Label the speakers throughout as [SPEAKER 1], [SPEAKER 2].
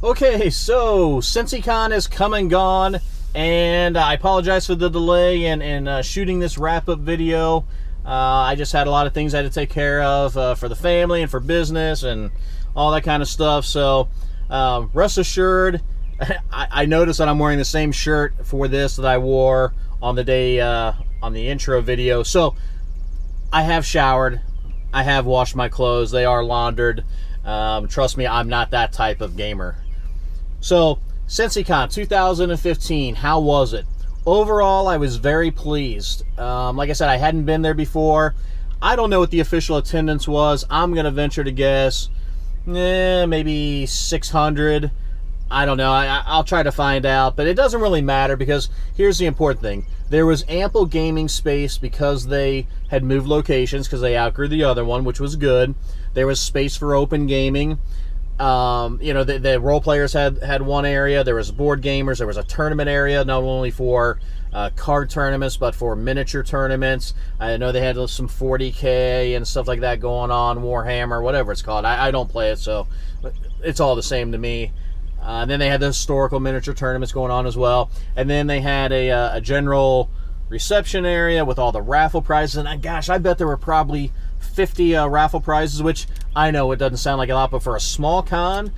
[SPEAKER 1] Okay, so CincyCon has come and gone, and I apologize for the delay in shooting this wrap-up video. I just had a lot of things I had to take care of for the family and for business and all that kind of stuff. So rest assured, I noticed that I'm wearing the same shirt for this that I wore on the day on the intro video. So I have showered, I have washed my clothes, they are laundered. Trust me, I'm not that type of gamer. So, CincyCon 2015, how was it? Overall, I was very pleased. Like I said, I hadn't been there before. I don't know what the official attendance was. I'm going to venture to guess, maybe 600. I don't know. I'll try to find out, but it doesn't really matter because here's the important thing. There was ample gaming space because they had moved locations because they outgrew the other one, which was good. There was space for open gaming. You know, the role players had one area. There was board gamers. There was a tournament area, not only for card tournaments, but for miniature tournaments. I know they had some 40K and stuff like that going on, Warhammer, whatever it's called. I don't play it, so it's all the same to me. And then they had the historical miniature tournaments going on as well. And then they had a general reception area with all the raffle prizes. And gosh, I bet there were probably 50 raffle prizes, which I know it doesn't sound like a lot, but for a small con,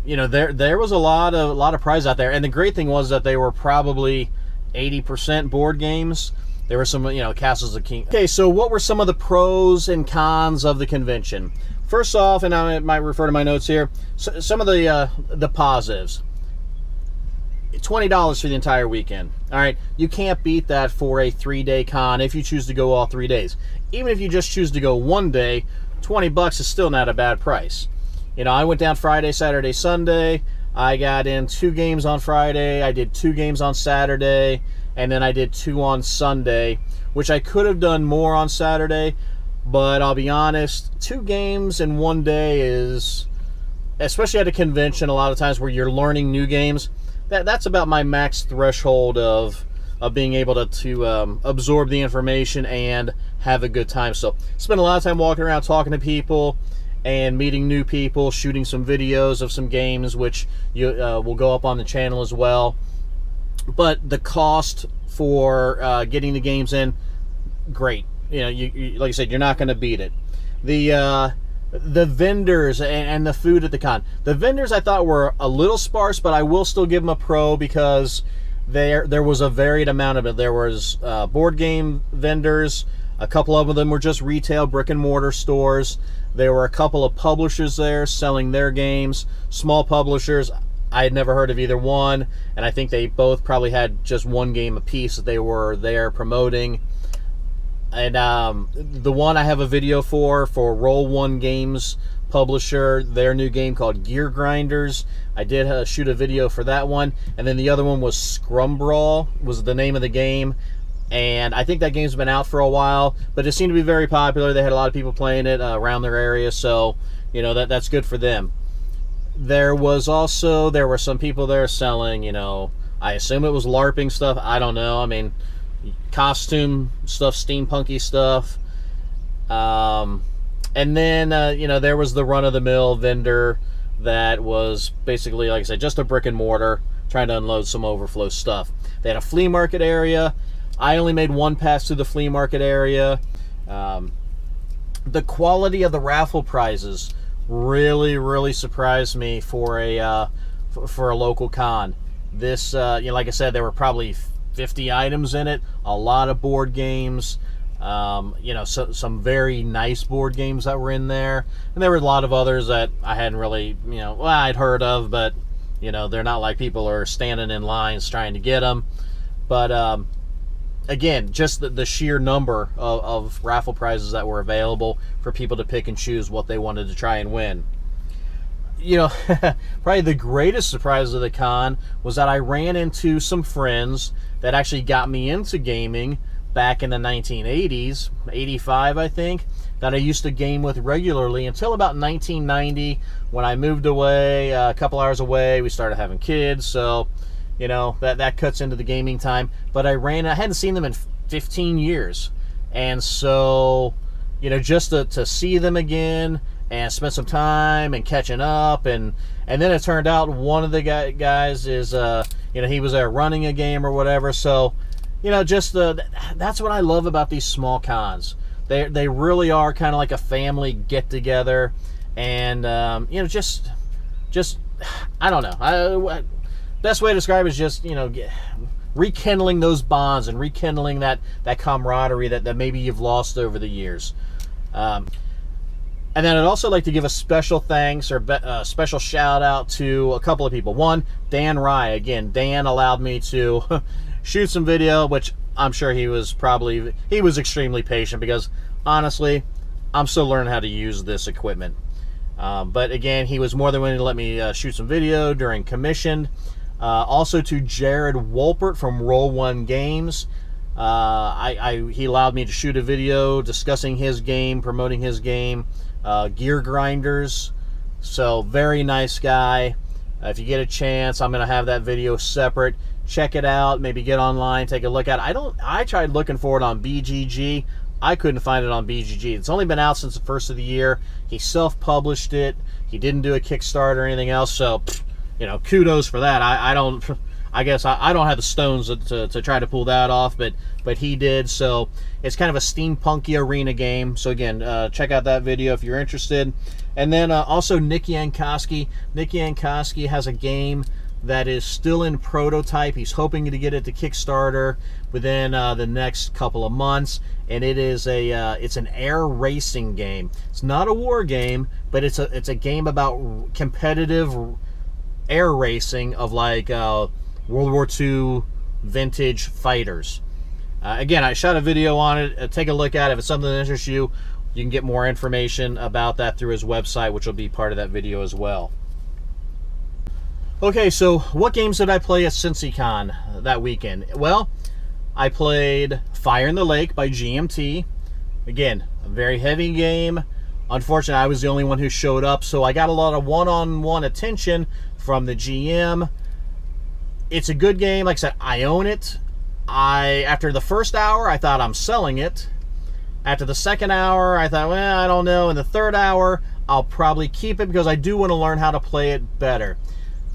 [SPEAKER 1] you know, there was a lot of prizes out there. And the great thing was that they were probably 80% board games. There were some, you know, Castles of King. Okay, so what were some of the pros and cons of the convention? First off, and I might refer to my notes here, some of the positives. $20 for the entire weekend. All right, you can't beat that for a 3-day con if you choose to go all 3 days. Even if you just choose to go one day, $20 is still not a bad price. You know, I went down Friday, Saturday, Sunday. I got in 2 games on Friday. I did 2 games on Saturday, and then I did 2 on Sunday, which I could have done more on Saturday. But I'll be honest, 2 games in 1 day is, especially at a convention, a lot of times where you're learning new games, that's about my max threshold of being able to absorb the information and have a good time. So spend a lot of time walking around talking to people and meeting new people, shooting some videos of some games, which will go up on the channel as well. But the cost for getting the games in, great. You know, you like I said, you're not going to beat it. The vendors and the food at the con. The vendors I thought were a little sparse, but I will still give them a pro because there was a varied amount of it. There was board game vendors. A couple of them were just retail brick and mortar stores. There were a couple of publishers there selling their games. Small publishers. I had never heard of either one, and I think they both probably had just 1 game apiece that they were there promoting. And the one I have a video for Roll1 Games publisher, their new game called Gear Grinders. I did shoot a video for that one. And then the other one was Scrum Brawl, was the name of the game. And I think that game's been out for a while, but it seemed to be very popular. They had a lot of people playing it around their area, so, you know, that's good for them. There were some people there selling, you know, I assume it was LARPing stuff. I don't know. I mean, costume stuff, steampunky stuff. And then, you know, there was the run-of-the-mill vendor that was basically, like I said, just a brick and mortar trying to unload some overflow stuff. They had a flea market area. I only made 1 pass through the flea market area. The quality of the raffle prizes really surprised me for a local con. This, you know, like I said, there were probably 50 items in it, a lot of board games, you know, some very nice board games that were in there, and there were a lot of others that I hadn't really, you know, well, I'd heard of, but, you know, they're not like people are standing in lines trying to get them. But again, just the sheer number of raffle prizes that were available for people to pick and choose what they wanted to try and win. You know, probably the greatest surprise of the con was that I ran into some friends that actually got me into gaming back in the 1980s, 85 I think, that I used to game with regularly until about 1990 when I moved away, a couple hours away. We started having kids, so, you know, that cuts into the gaming time. But I hadn't seen them in 15 years, and so, you know, just to see them again and spend some time and catching up and And then it turned out one of the guys is, you know, he was there running a game or whatever. So, you know, just that's what I love about these small cons. They really are kind of like a family get together, and you know, just I don't know. Best way to describe it is just, you know, rekindling those bonds and rekindling that camaraderie that maybe you've lost over the years. And then I'd also like to give a special thanks or a special shout out to a couple of people. One, Dan Rye. Again, Dan allowed me to shoot some video, which I'm sure he was extremely patient, because honestly, I'm still learning how to use this equipment. But again, he was more than willing to let me shoot some video during Commissioned. Also to Jared Wolpert from Roll1 Games. He allowed me to shoot a video discussing his game, promoting his game, Gear Grinders. So very nice guy. If you get a chance, I'm going to have that video separate. Check it out. Maybe get online, take a look at it. I tried looking for it on BGG. I couldn't find it on BGG. It's only been out since the first of the year. He self-published it. He didn't do a Kickstarter or anything else. So, you know, kudos for that. I guess I don't have the stones to try to pull that off, but he did. So it's kind of a steampunky arena game. So again, check out that video if you're interested. And then also Nick Yankoski. Nick Yankoski has a game that is still in prototype. He's hoping to get it to Kickstarter within the next couple of months. And it is it's an air racing game. It's not a war game, but it's a game about competitive air racing of like World War II vintage fighters. Again, I shot a video on it. Take a look at it. If it's something that interests you, you can get more information about that through his website, which will be part of that video as well. Okay, so what games did I play at CincyCon that weekend? Well, I played Fire in the Lake by GMT. Again, a very heavy game. Unfortunately, I was the only one who showed up, so I got a lot of one-on-one attention from the GM. It's a good game. Like I said, I own it. After the first hour, I thought I'm selling it. After the second hour, I thought, well, I don't know. In the third hour, I'll probably keep it because I do want to learn how to play it better.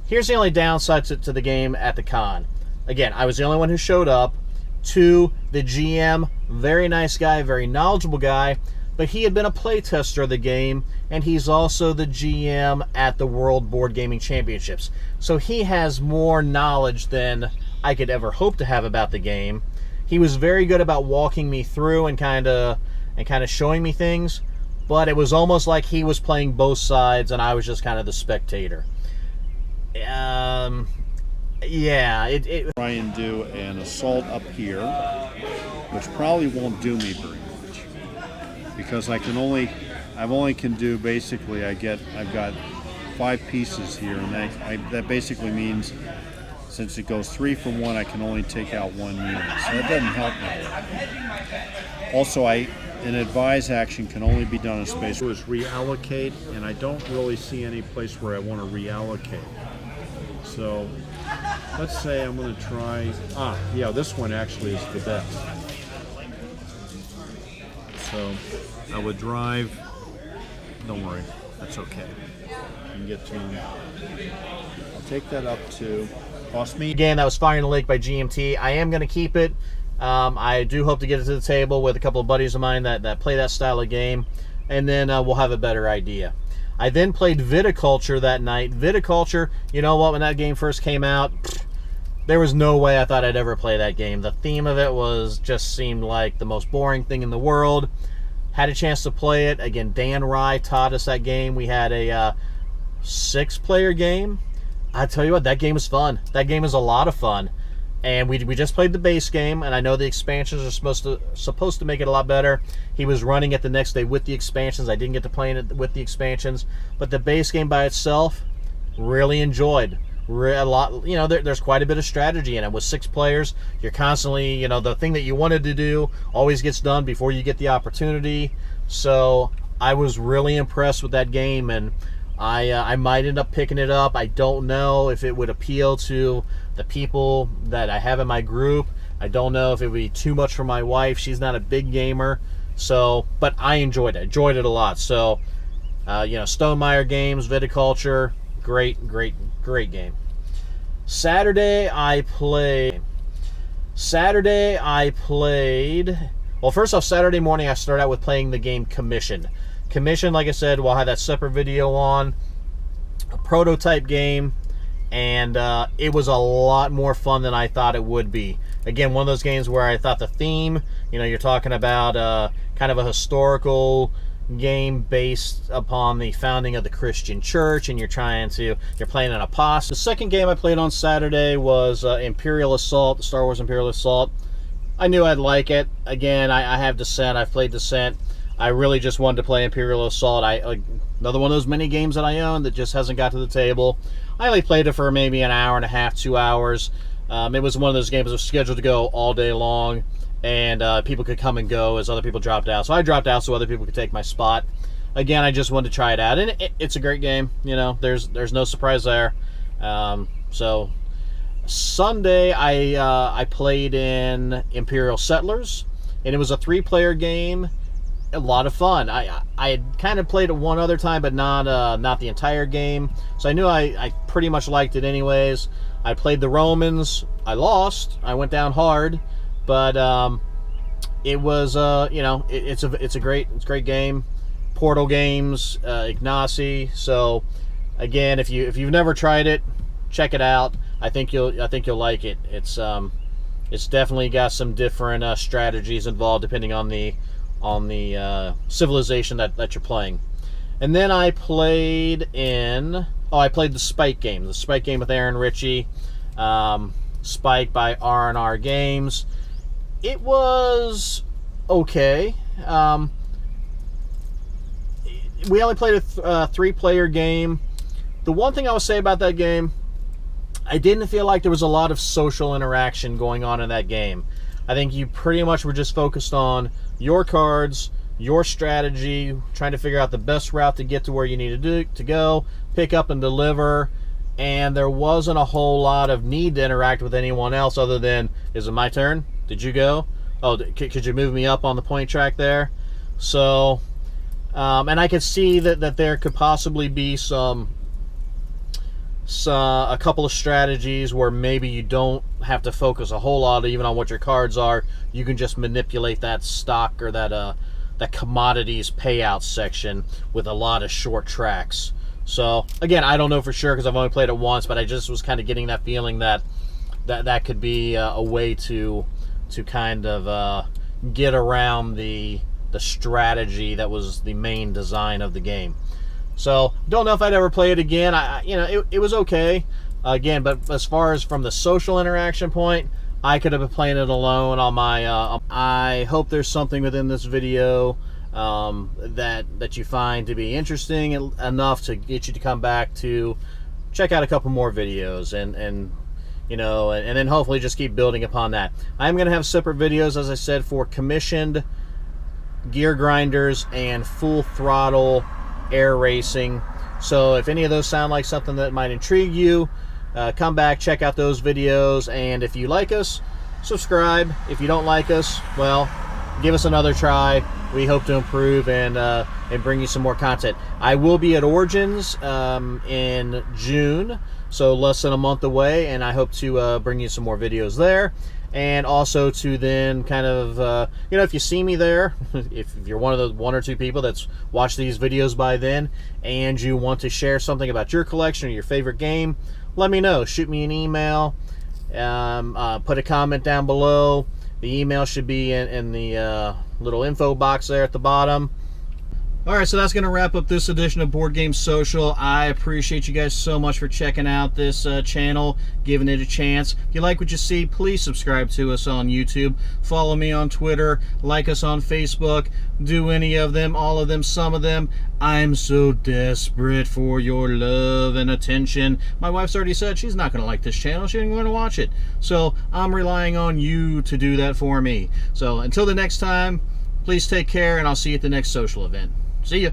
[SPEAKER 1] Here's the only downside to the game at the con. Again, I was the only one who showed up. 2, the GM, very nice guy, very knowledgeable guy, but he had been a playtester of the game, and he's also the GM at the World Board Gaming Championships. So he has more knowledge than I could ever hope to have about the game. He was very good about walking me through and kind of showing me things, but it was almost like he was playing both sides and I was just kind of the spectator. Yeah,
[SPEAKER 2] try and do an assault up here, which probably won't do me very much because I've only can do basically I've got 5 pieces here, and that basically means since it goes 3 from 1, I can only take out 1 unit, so that doesn't help me. Also, an advise action can only be done in space. Is reallocate, and I don't really see any place where I want to reallocate. So let's say I'm going to try, yeah, this one actually is the best. So I would drive, don't worry, that's okay. You can get to, I'll take that up to, cost me.
[SPEAKER 1] Again, that was Fire in the Lake by GMT. I am going to keep it. I do hope to get it to the table with a couple of buddies of mine that play that style of game, and then we'll have a better idea. I then played Viticulture that night. Viticulture, you know what, when that game first came out, there was no way I thought I'd ever play that game. The theme of it just seemed like the most boring thing in the world. Had a chance to play it. Again, Dan Rye taught us that game. We had a 6-player game. I tell you what, that game was fun. That game is a lot of fun. And we just played the base game, and I know the expansions are supposed to make it a lot better. He was running it the next day with the expansions. I didn't get to play it with the expansions, but the base game by itself, really enjoyed. A lot, you know, there's quite a bit of strategy in it. With 6 players, you're constantly, you know, the thing that you wanted to do always gets done before you get the opportunity. So I was really impressed with that game, and I might end up picking it up. I don't know if it would appeal to the people that I have in my group. I don't know if it would be too much for my wife. She's not a big gamer. So, but I enjoyed it. Enjoyed it a lot. So, you know, Stonemaier Games, Viticulture, Great game. Saturday I played. Well, first off, Saturday morning I started out with playing the game Commissioned. Commissioned, like I said, we'll have that separate video on. A prototype game, and it was a lot more fun than I thought it would be. Again, one of those games where I thought the theme, you're talking about kind of a historical game based upon the founding of the Christian church, and you're playing an apostle. The second game I played on Saturday was Imperial Assault, Star Wars Imperial Assault. I knew I'd like it. Again, I have Descent. I've played Descent. I really just wanted to play Imperial Assault. Another one of those mini games that I own that just hasn't got to the table. I only played it for maybe an hour and a half, 2 hours. It was one of those games that was scheduled to go all day long, and people could come and go as other people dropped out. So I dropped out so other people could take my spot. Again, I just wanted to try it out, and it's a great game. There's no surprise there. So Sunday I played in Imperial Settlers, and it was a 3-player game. A lot of fun. I had kind of played it one other time, but not the entire game. So I knew I pretty much liked it anyways. I played the Romans. I lost. I went down hard. But it was it's a great game. Portal Games, Ignacy. So again, if you've never tried it, check it out. I think you'll like it. It's definitely got some different strategies involved depending on the civilization that you're playing. And then I played the Spike game. The Spike game with Aaron Ritchie. Spike by R&R Games. It was okay. We only played a 3-player game. The one thing I would say about that game, I didn't feel like there was a lot of social interaction going on in that game. I think you pretty much were just focused on your cards, your strategy, trying to figure out the best route to get to where you needed to go, pick up and deliver, and there wasn't a whole lot of need to interact with anyone else other than, is it my turn? Did you go? Oh, could you move me up on the point track there? So, and I could see that there could possibly be a couple of strategies where maybe you don't have to focus a whole lot even on what your cards are. You can just manipulate that stock or that commodities payout section with a lot of short tracks. So again, I don't know for sure because I've only played it once, but I just was kind of getting that feeling that could be a way to kind of get around the strategy that was the main design of the game. So don't know if I'd ever play it again. It was okay. Again, but as far as from the social interaction point, I could have been playing it alone on my. I hope there's something within this video that you find to be interesting enough to get you to come back to check out a couple more videos and then hopefully just keep building upon that. I'm going to have separate videos, as I said, for Commissioned, Gear Grinders, and Full Throttle Air Racing. So if any of those sound like something that might intrigue you, come back, check out those videos, and if you like us, subscribe. If you don't like us, well, give us another try. We hope to improve and bring you some more content. I will be at Origins in June, so less than a month away, and I hope to bring you some more videos there. And also to then kind of, if you see me there, if you're one of the 1 or 2 people that's watched these videos by then, and you want to share something about your collection or your favorite game, let me know. Shoot me an email, put a comment down below. The email should be in the little info box there at the bottom. Alright, so that's going to wrap up this edition of Board Game Social. I appreciate you guys so much for checking out this channel, giving it a chance. If you like what you see, please subscribe to us on YouTube. Follow me on Twitter. Like us on Facebook. Do any of them, all of them, some of them. I'm so desperate for your love and attention. My wife's already said she's not going to like this channel. She ain't going to watch it. So I'm relying on you to do that for me. So until the next time, please take care, and I'll see you at the next social event. See ya.